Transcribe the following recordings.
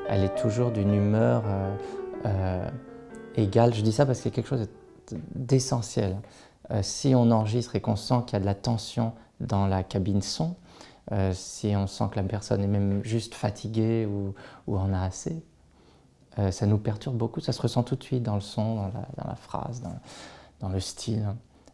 Elle est toujours d'une humeur égale. Je dis ça parce qu'il y a quelque chose d'essentiel. Si on enregistre et qu'on sent qu'il y a de la tension dans la cabine son, si on sent que la personne est même juste fatiguée ou en a assez, ça nous perturbe beaucoup. Ça se ressent tout de suite dans le son, dans la phrase, dans le style.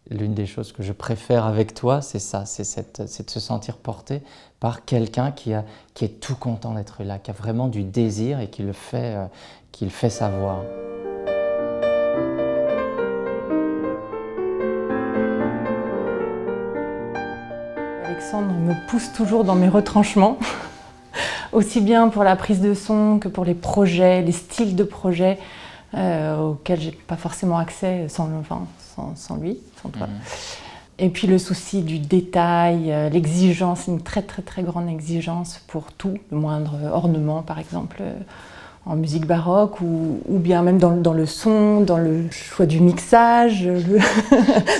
L'une des choses que je préfère avec toi, c'est ça, c'est de se sentir porté par quelqu'un qui est tout content d'être là, qui a vraiment du désir et qui le fait savoir. Alexandre me pousse toujours dans mes retranchements, aussi bien pour la prise de son que pour les projets, les styles de projets auxquels je n'ai pas forcément accès sans lui, sans toi. Et puis le souci du détail, l'exigence, une très très très grande exigence pour tout, le moindre ornement par exemple en musique baroque ou bien même dans le son, dans le choix du mixage,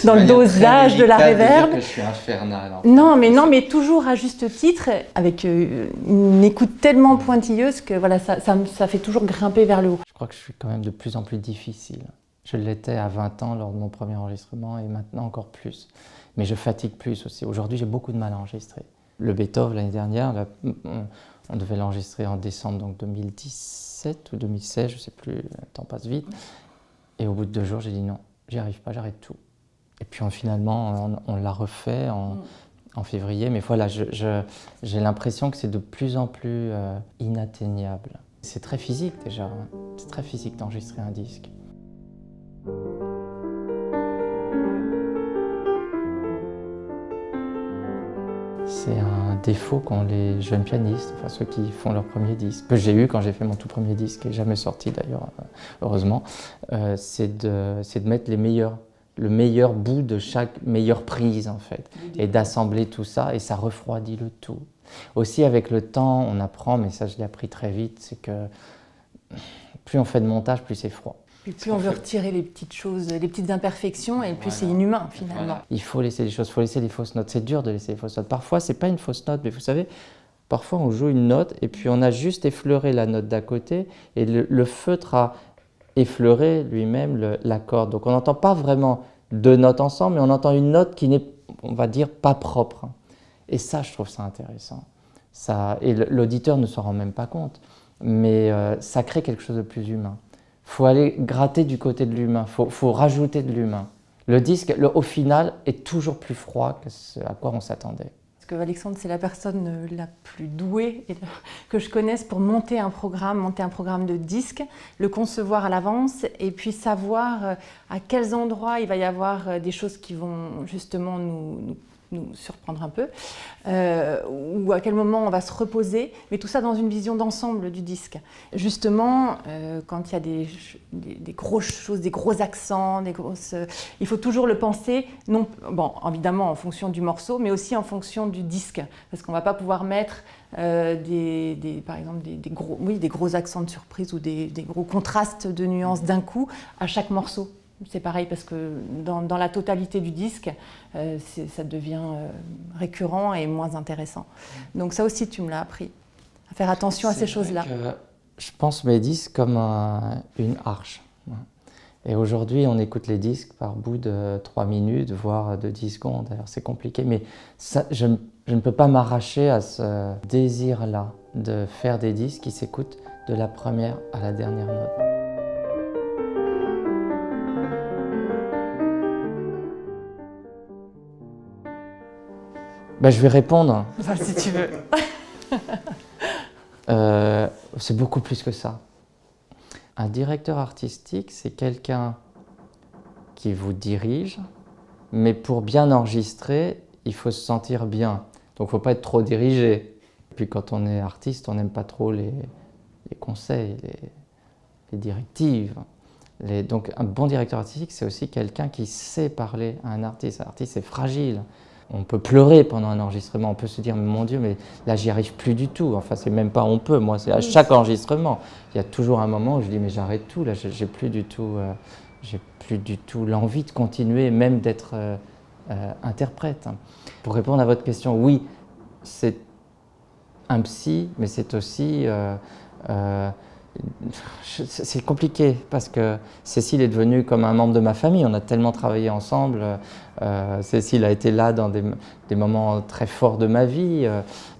dans le dosage de la reverb. Que je suis infernal. En fait. Non, mais toujours à juste titre, avec une écoute tellement pointilleuse que voilà, ça fait toujours grimper vers le haut. Je crois que je suis quand même de plus en plus difficile. Je l'étais à 20 ans lors de mon premier enregistrement et maintenant encore plus. Mais je fatigue plus aussi. Aujourd'hui, j'ai beaucoup de mal à enregistrer. Le Beethoven, l'année dernière, on devait l'enregistrer en décembre donc 2017 ou 2016, je ne sais plus, le temps passe vite. Et au bout de 2 jours, j'ai dit non, j'y arrive pas, j'arrête tout. Et puis finalement, on l'a refait en février. Mais voilà, j'ai l'impression que c'est de plus en plus inatteignable. C'est très physique déjà, hein. C'est très physique d'enregistrer un disque. C'est un défaut qu'ont les jeunes pianistes, enfin ceux qui font leur premier disque, que j'ai eu quand j'ai fait mon tout premier disque, qui n'est jamais sorti d'ailleurs, heureusement, c'est de mettre le meilleur bout de chaque meilleure prise en fait, et d'assembler tout ça, et ça refroidit le tout. Aussi avec le temps, on apprend, mais ça je l'ai appris très vite, c'est que plus on fait de montage, plus c'est froid. Et plus on veut retirer les petites choses, les petites imperfections, et plus c'est inhumain finalement. Voilà. Il faut laisser les choses, il faut laisser les fausses notes. C'est dur de laisser les fausses notes. Parfois, c'est pas une fausse note, mais vous savez, parfois on joue une note et puis on a juste effleuré la note d'à côté et le feutre a effleuré lui-même l'accord. Donc on n'entend pas vraiment 2 notes ensemble, mais on entend une note qui n'est, on va dire, pas propre. Et ça, je trouve ça intéressant. Et l'auditeur ne s'en rend même pas compte, mais ça crée quelque chose de plus humain. Il faut aller gratter du côté de l'humain, il faut rajouter de l'humain. Le disque, au final, est toujours plus froid que ce à quoi on s'attendait. Parce que Alexandre, c'est la personne la plus douée que je connaisse pour monter un programme de disque, le concevoir à l'avance et puis savoir à quels endroits il va y avoir des choses qui vont justement nous surprendre un peu, ou à quel moment on va se reposer, mais tout ça dans une vision d'ensemble du disque. Justement, quand il y a des grosses choses, des gros accents, il faut toujours le penser, non, bon, évidemment en fonction du morceau, mais aussi en fonction du disque, parce qu'on ne va pas pouvoir mettre par exemple des gros accents de surprise ou des gros contrastes de nuances d'un coup à chaque morceau. C'est pareil parce que dans la totalité du disque, ça devient récurrent et moins intéressant. Donc ça aussi, tu me l'as appris, à faire attention à ces choses-là. Je pense mes disques comme une arche. Et aujourd'hui, on écoute les disques par bout de 3 minutes, voire de 10 secondes. Alors c'est compliqué, mais ça, je ne peux pas m'arracher à ce désir-là de faire des disques qui s'écoutent de la première à la dernière note. Je vais répondre. Enfin, si tu veux. C'est beaucoup plus que ça. Un directeur artistique, c'est quelqu'un qui vous dirige, mais pour bien enregistrer, il faut se sentir bien. Donc il ne faut pas être trop dirigé. Puis quand on est artiste, on n'aime pas trop les conseils, les directives. Donc un bon directeur artistique, c'est aussi quelqu'un qui sait parler à un artiste. Un artiste, c'est fragile. On peut pleurer pendant un enregistrement, on peut se dire « mon Dieu, mais là j'y arrive plus du tout ». Enfin, c'est même pas « on peut », moi c'est à chaque enregistrement. Il y a toujours un moment où je dis « mais j'arrête tout, là j'ai plus du tout l'envie de continuer, même d'être interprète ». Pour répondre à votre question, oui, c'est un psy, mais c'est aussi C'est compliqué parce que Cécile est devenue comme un membre de ma famille. On a tellement travaillé ensemble. Cécile a été là dans des moments très forts de ma vie.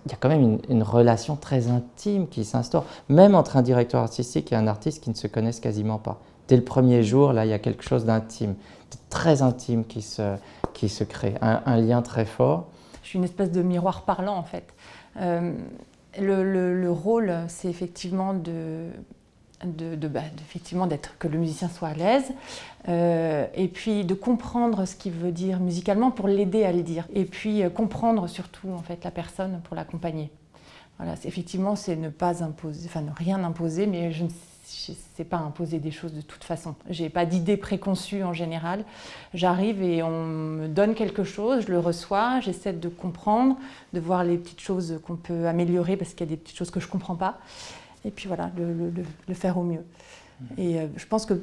Il y a quand même une relation très intime qui s'instaure, même entre un directeur artistique et un artiste qui ne se connaissent quasiment pas. Dès le premier jour, là, il y a quelque chose d'intime, de très intime qui se crée, un lien très fort. Je suis une espèce de miroir parlant en fait. Le rôle, c'est effectivement effectivement d'être que le musicien soit à l'aise et puis de comprendre ce qu'il veut dire musicalement pour l'aider à le dire et puis comprendre surtout en fait la personne pour l'accompagner. Voilà, effectivement, c'est ne pas imposer, enfin ne rien imposer, mais je ne sais pas imposer des choses de toute façon. J'ai pas d'idée préconçue en général. J'arrive et on me donne quelque chose, je le reçois, j'essaie de comprendre, de voir les petites choses qu'on peut améliorer parce qu'il y a des petites choses que je comprends pas. Et puis voilà, le faire au mieux. Et je pense que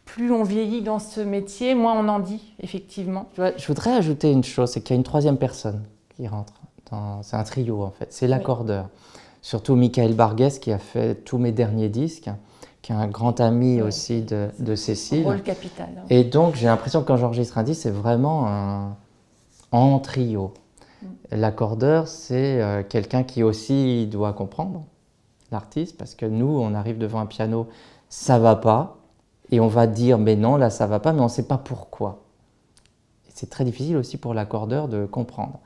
plus on vieillit dans ce métier, moins on en dit, effectivement. Je voudrais ajouter une chose, c'est qu'il y a une troisième personne qui rentre. C'est un trio en fait, c'est l'accordeur. Oui. Surtout Michael Barguès qui a fait tous mes derniers disques, qui est un grand ami aussi de Cécile. Un rôle capital. Hein. Et donc j'ai l'impression que quand j'enregistre un disque, c'est vraiment en trio. L'accordeur, c'est quelqu'un qui aussi doit comprendre l'artiste, parce que nous, on arrive devant un piano, ça va pas, et on va dire mais non, là ça va pas, mais on ne sait pas pourquoi. Et c'est très difficile aussi pour l'accordeur de comprendre.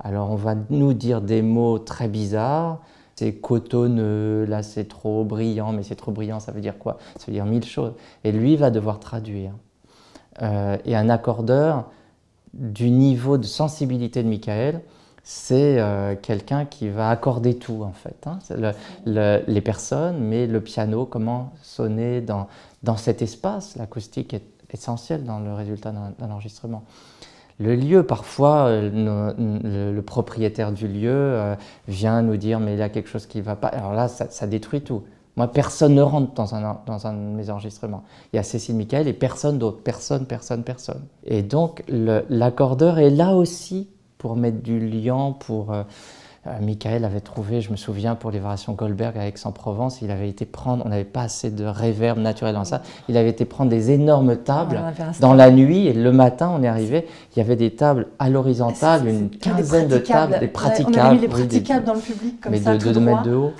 Alors on va nous dire des mots très bizarres, c'est cotonneux, là c'est trop brillant, mais c'est trop brillant, ça veut dire quoi? Ça veut dire 1000 choses. Et lui va devoir traduire. Et un accordeur, du niveau de sensibilité de Michael, c'est quelqu'un qui va accorder tout en fait. Hein. Les personnes, mais le piano, comment sonner dans cet espace. L'acoustique est essentielle dans le résultat d'un enregistrement. Le lieu, parfois, le propriétaire du lieu vient nous dire mais il y a quelque chose qui ne va pas. Alors là, ça détruit tout. Moi, personne ne rentre dans un de mes enregistrements. Il y a Cécile Michael et personne d'autre. Personne. Et donc, l'accordeur est là aussi pour mettre du liant, Michael avait trouvé, je me souviens, pour les variations Goldberg à Aix-en-Provence, il avait été prendre, on n'avait pas assez de réverb naturel dans ça, il avait été prendre des énormes tables dans la nuit et le matin on est arrivé, il y avait des tables à l'horizontale, une quinzaine de tables, des praticables. On avait mis les praticables dans le public comme ça, de 2 mètres de haut.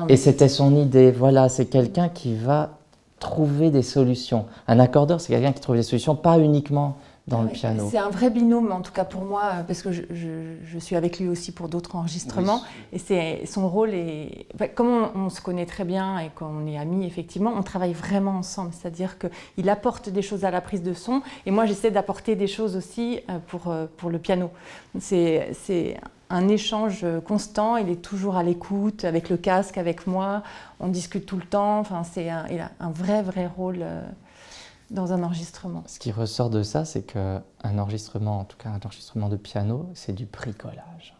Et c'était son idée, voilà, c'est quelqu'un qui va trouver des solutions. Un accordeur, c'est quelqu'un qui trouve des solutions, pas uniquement dans le piano. C'est un vrai binôme, en tout cas pour moi, parce que je suis avec lui aussi pour d'autres enregistrements. Oui. Et son rôle est... Comme on se connaît très bien et qu'on est amis, effectivement, on travaille vraiment ensemble. C'est-à-dire qu'il apporte des choses à la prise de son et moi, j'essaie d'apporter des choses aussi pour le piano. C'est un échange constant, il est toujours à l'écoute, avec le casque, avec moi. On discute tout le temps. Enfin, il a un vrai rôle... dans un enregistrement. Ce qui ressort de ça, c'est qu'un enregistrement, en tout cas un enregistrement de piano, c'est du bricolage.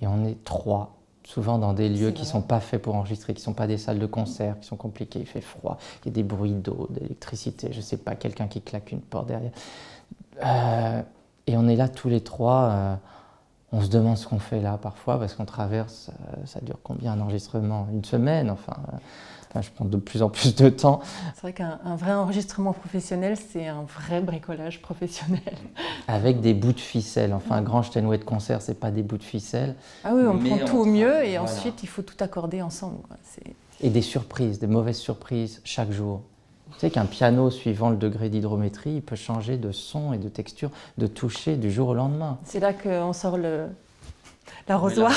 Et on est 3, souvent dans des lieux qui ne sont pas faits pour enregistrer, qui ne sont pas des salles de concert, qui sont compliquées, il fait froid, il y a des bruits d'eau, d'électricité, je ne sais pas, quelqu'un qui claque une porte derrière. Et on est là tous les 3, on se demande ce qu'on fait là parfois, parce qu'on traverse, ça dure combien un enregistrement? Une semaine, enfin... je prends de plus en plus de temps. C'est vrai qu'un vrai enregistrement professionnel, c'est un vrai bricolage professionnel. Avec des bouts de ficelle. Enfin, un grand Steinway de concert, c'est pas des bouts de ficelle. Ah oui, on prend tout au mieux et ensuite, il faut tout accorder ensemble. Et des surprises, des mauvaises surprises chaque jour. Tu sais qu'un piano, suivant le degré d'hydrométrie, il peut changer de son et de texture, de toucher du jour au lendemain. C'est là qu'on sort l'arrosoir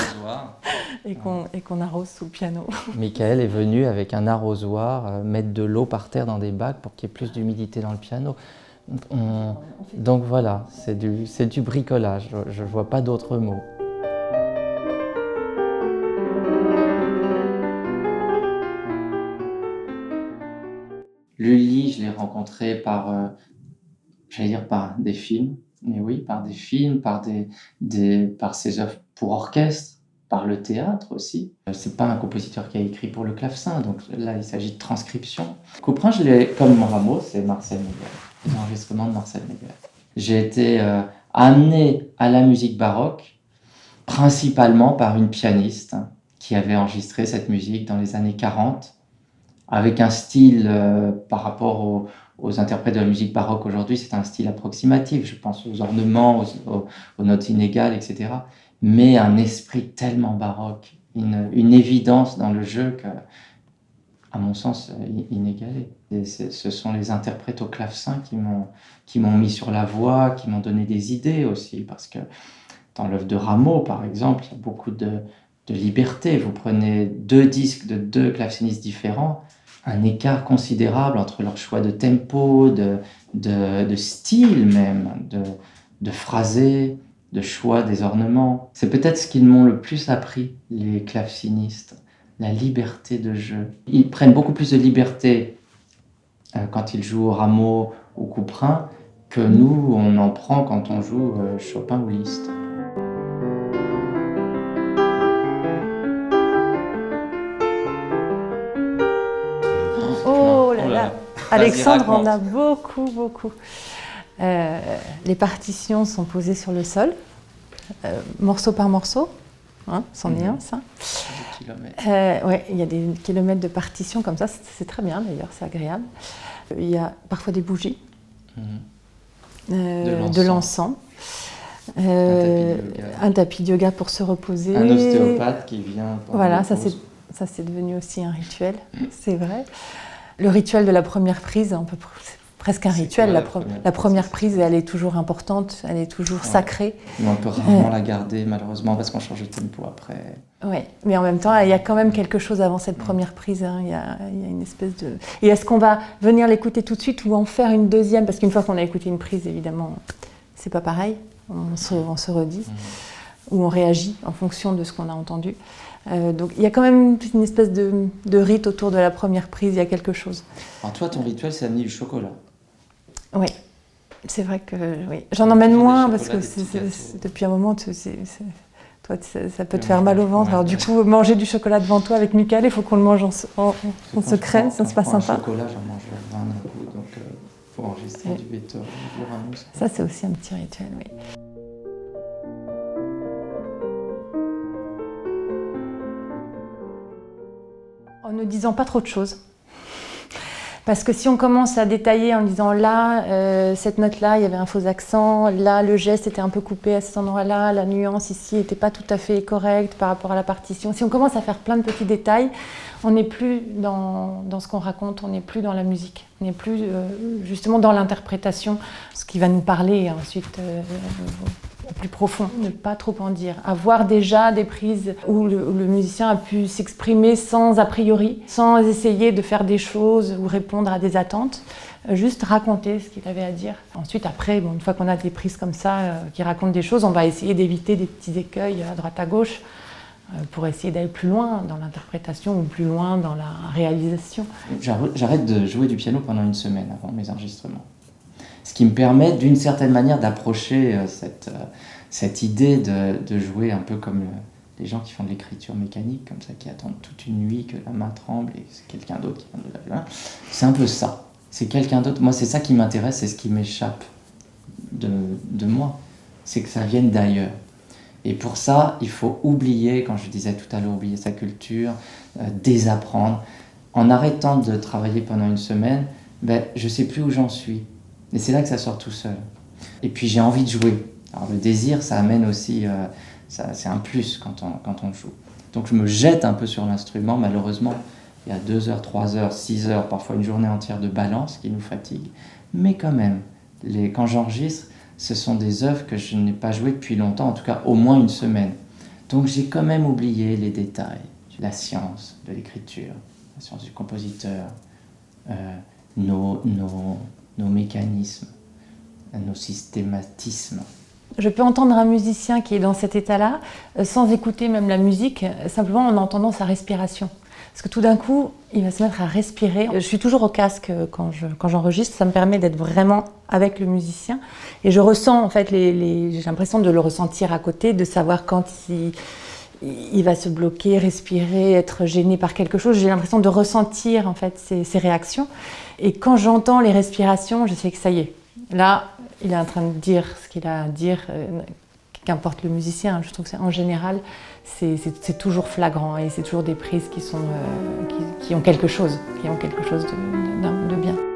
et qu'on arrose sous le piano. Michael est venu avec un arrosoir, mettre de l'eau par terre dans des bacs pour qu'il y ait plus d'humidité dans le piano. Donc voilà, c'est du bricolage, je ne vois pas d'autres mots. Lully, je l'ai rencontré par des films. Mais oui, par des films, par ses œuvres pour orchestre, par le théâtre aussi. C'est pas un compositeur qui a écrit pour le clavecin, donc là il s'agit de transcription. Couperin, comme Rameau, c'est Marcel Méguel, l'enregistrement de Marcel Méguel. J'ai été amené à la musique baroque, principalement par une pianiste qui avait enregistré cette musique dans les années 40, avec un style par rapport aux interprètes de la musique baroque aujourd'hui, c'est un style approximatif, je pense aux ornements, aux notes inégales, etc. Mais un esprit tellement baroque, une évidence dans le jeu que, à mon sens, inégalée. Et ce sont les interprètes au clavecin qui m'ont mis sur la voie, qui m'ont donné des idées aussi, parce que dans l'œuvre de Rameau, par exemple, il y a beaucoup de liberté. Vous prenez 2 disques de 2 clavecinistes différents, un écart considérable entre leur choix de tempo, de style même, de phrasé, de choix des ornements. C'est peut-être ce qu'ils m'ont le plus appris, les clavecinistes, la liberté de jeu. Ils prennent beaucoup plus de liberté quand ils jouent au Rameau ou Couperin que nous, on en prend quand on joue Chopin ou Liszt. Oh là là, Alexandre en a beaucoup, beaucoup. Les partitions sont posées sur le sol, morceau par morceau, hein, c'en est un, ça. Ouais, il y a des kilomètres de partitions comme ça, c'est très bien d'ailleurs, c'est agréable. Il y a parfois des bougies, de l'encens, un tapis de yoga pour se reposer. Un ostéopathe qui vient. Voilà, ça c'est devenu aussi un rituel, c'est vrai. Le rituel de la première prise, c'est presque un rituel. La première prise, elle est toujours importante, elle est toujours sacrée. Mais on peut rarement la garder, malheureusement, parce qu'on change de tempo après. Oui, mais en même temps, il y a quand même quelque chose avant cette première prise. Hein. Il y a une espèce de... Et est-ce qu'on va venir l'écouter tout de suite ou en faire une deuxième? Parce qu'une fois qu'on a écouté une prise, évidemment, c'est pas pareil. On se redit. Ou on réagit en fonction de ce qu'on a entendu. Donc il y a quand même une espèce de rite autour de la première prise, il y a quelque chose. Alors toi, ton rituel, c'est amener du chocolat. Oui, c'est vrai que oui. J'en emmène moins parce que depuis un moment, toi, ça peut te faire mal au ventre. Alors du coup, manger du chocolat devant toi avec Michael, il faut qu'on le mange en secret, ça c'est pas sympa. Le chocolat, j'en mange 20 d'un coup, donc il faut enregistrer du Beethoven, du Rameau. Ça c'est aussi un petit rituel, oui. En ne disant pas trop de choses. Parce que si on commence à détailler en disant là, cette note-là, il y avait un faux accent, là, le geste était un peu coupé à cet endroit-là, la nuance ici n'était pas tout à fait correcte par rapport à la partition. Si on commence à faire plein de petits détails, on n'est plus dans ce qu'on raconte, on n'est plus dans la musique, on n'est plus justement dans l'interprétation, ce qui va nous parler ensuite au plus profond. Ne pas trop en dire, avoir déjà des prises où le musicien a pu s'exprimer sans a priori, sans essayer de faire des choses ou répondre à des attentes, juste raconter ce qu'il avait à dire. Ensuite, après, une fois qu'on a des prises comme ça qui racontent des choses, on va essayer d'éviter des petits écueils à droite à gauche pour essayer d'aller plus loin dans l'interprétation ou plus loin dans la réalisation. J'arrête de jouer du piano pendant une semaine avant mes enregistrements. Ce qui me permet d'une certaine manière d'approcher cette idée de jouer un peu comme les gens qui font de l'écriture mécanique, comme ça, qui attendent toute une nuit que la main tremble et c'est quelqu'un d'autre qui vient de la main. C'est un peu ça. C'est quelqu'un d'autre. Moi, c'est ça qui m'intéresse, c'est ce qui m'échappe de moi. C'est que ça vienne d'ailleurs. Et pour ça, il faut oublier, quand je disais tout à l'heure, oublier sa culture, désapprendre. En arrêtant de travailler pendant une semaine, je ne sais plus où j'en suis. Et c'est là que ça sort tout seul. Et puis j'ai envie de jouer. Alors le désir, ça amène aussi, c'est un plus quand on joue. Donc je me jette un peu sur l'instrument. Malheureusement, il y a 2 heures, 3 heures, 6 heures, parfois une journée entière de balance qui nous fatigue. Mais quand même, quand j'enregistre, ce sont des œuvres que je n'ai pas jouées depuis longtemps, en tout cas au moins une semaine. Donc j'ai quand même oublié les détails, la science de l'écriture, la science du compositeur, nos mécanismes, nos systématismes. Je peux entendre un musicien qui est dans cet état-là, sans écouter même la musique, simplement en entendant sa respiration. Parce que tout d'un coup, il va se mettre à respirer. Je suis toujours au casque quand j'enregistre, ça me permet d'être vraiment avec le musicien. Et je ressens, en fait, j'ai l'impression de le ressentir à côté, de savoir quand il va se bloquer, respirer, être gêné par quelque chose. J'ai l'impression de ressentir, en fait, ses réactions. Et quand j'entends les respirations, je sais que ça y est. Là, il est en train de dire ce qu'il a à dire, qu'importe le musicien. Je trouve que en général, c'est toujours flagrant et c'est toujours des prises qui ont quelque chose de bien.